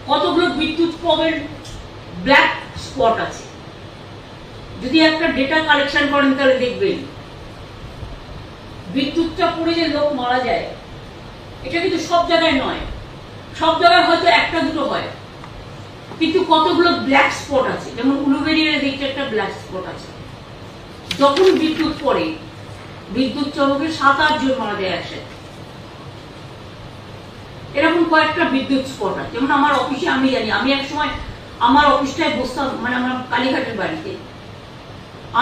কতগুলো বিদ্যুৎ পবের black spot আছে। যদি একটা ডেটা কালেকশন করেন তাহলে দেখবেন বিদ্যুৎটা পড়ে যে লোক মারা যায় এটা কিন্তু সব জায়গায় নয়, সব জায়গায় হয়তো একটা দুটো হয়, কিন্তু কতগুলো ব্ল্যাক স্পট আছে। যেমন উলুবেরিয়ার দিকটা একটা ব্ল্যাক স্পট আছে। যখন বিদ্যুৎ পড়ে বিদ্যুৎ চমকে 7-8 জন মারা যায় একসাথে। এরকম কয়েকটা বিদ্যুৎ স্পট আছে। যেমন আমার অফিসে আমি জানি, আমি এক সময় আমার অফিসটায় বসতাম, মানে আমার কালীঘাটের বাড়িতে,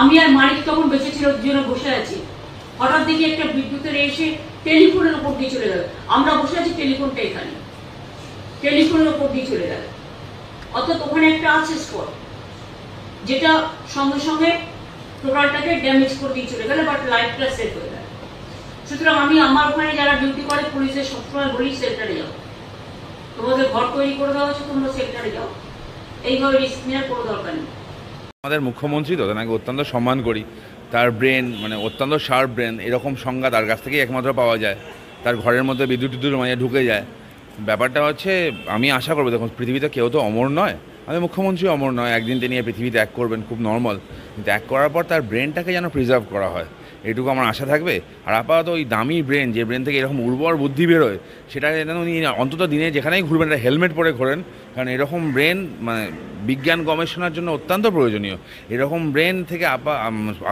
আমি আর মালিক তখন বেঁচে ছিল, দুজনে বসে আছি। হঠাৎ দেখি একটা বিদ্যুতের এসে টেলিফোনের উপর দিয়ে চলে গেল। আমরা বসে আছি, টেলিফোনটা এখানে, টেলিফোনের উপর দিয়ে চলে গেল। অর্থাৎ ওখানে একটা আছে স্পট যেটা সঙ্গে সঙ্গে টোটালটাকে ড্যামেজ করে দিয়ে চলে গেল, বাট লাইফটা সেভ হয়ে গেল। সুতরাং আমি আমার ওখানে যারা ডিউটি করে পুলিশের সবসময় বলি সেক্টরে যাও, তোমাদের ঘর তৈরি করে দেওয়া হচ্ছে, তোমরা সেক্টরে যাও, এইভাবে রিস্ক নেওয়ার কোনো দরকার নেই। আমাদের মুখ্যমন্ত্রী তো তাকে অত্যন্ত সম্মান করি, তার ব্রেন মানে অত্যন্ত শার্প ব্রেন, এরকম সংজ্ঞা তার কাছ থেকেই একমাত্র পাওয়া যায়। তার ঘরের মধ্যে বিদ্যুৎ মাঝে ঢুকে যায়। ব্যাপারটা হচ্ছে আমি আশা করবো, দেখুন পৃথিবীতে কেউ তো অমর নয়, আমাদের মুখ্যমন্ত্রী অমর নয়, একদিন তিনি পৃথিবী ত্যাগ করবেন, খুব নর্মাল। ত্যাগ করার পর তার ব্রেনটাকে যেন প্রিজার্ভ করা হয়, এটুকু আমার আশা থাকবে। আর আপাতত ওই দামি ব্রেন, যে ব্রেন থেকে এরকম উর্বর বুদ্ধি বেরোয়, সেটা যেন উনি অন্তত দিনে যেখানেই ঘুরবেন একটা হেলমেট পরে ঘোরেন, কারণ এরকম ব্রেন মানে বিজ্ঞান গবেষণার জন্য অত্যন্ত প্রয়োজনীয়। এরকম ব্রেন থেকে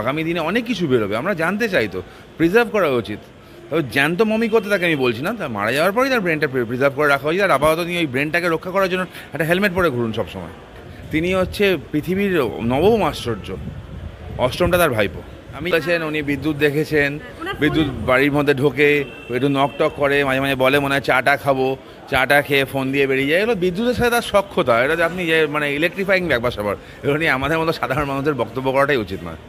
আগামী দিনে অনেক কিছু বেরোবে, আমরা জানতে চাই, তো প্রিজার্ভ করা উচিত। তবে জ্যান্ত মমি করতে তাকে আমি বলছি না, তার মারা যাওয়ার পরেই তার ব্রেনটা প্রিজার্ভ করে রাখা উচিত। আর আপাতত তিনি ওই ব্রেনটাকে রক্ষা করার জন্য একটা হেলমেট পরে ঘুরুন সবসময়। তিনি হচ্ছে পৃথিবীর নবম আশ্চর্য, অষ্টমটা তার ভাইপো। আমি বলেছেন উনি বিদ্যুৎ দেখেছেন, বিদ্যুৎ বাড়ির মধ্যে ঢোকে, একটু নক টক করে, মাঝে মাঝে বলে মনে হয় চাটা খাবো, চাটা খেয়ে ফোন দিয়ে বেরিয়ে যায়। এগুলো বিদ্যুতের সাথে তার সক্ষতা, এটা আপনি মানে ইলেকট্রিফাইং ব্যাপার স্যাপার, এগুলো নিয়ে আমাদের মতো সাধারণ মানুষদের বক্তব্য করাটাই উচিত নয়।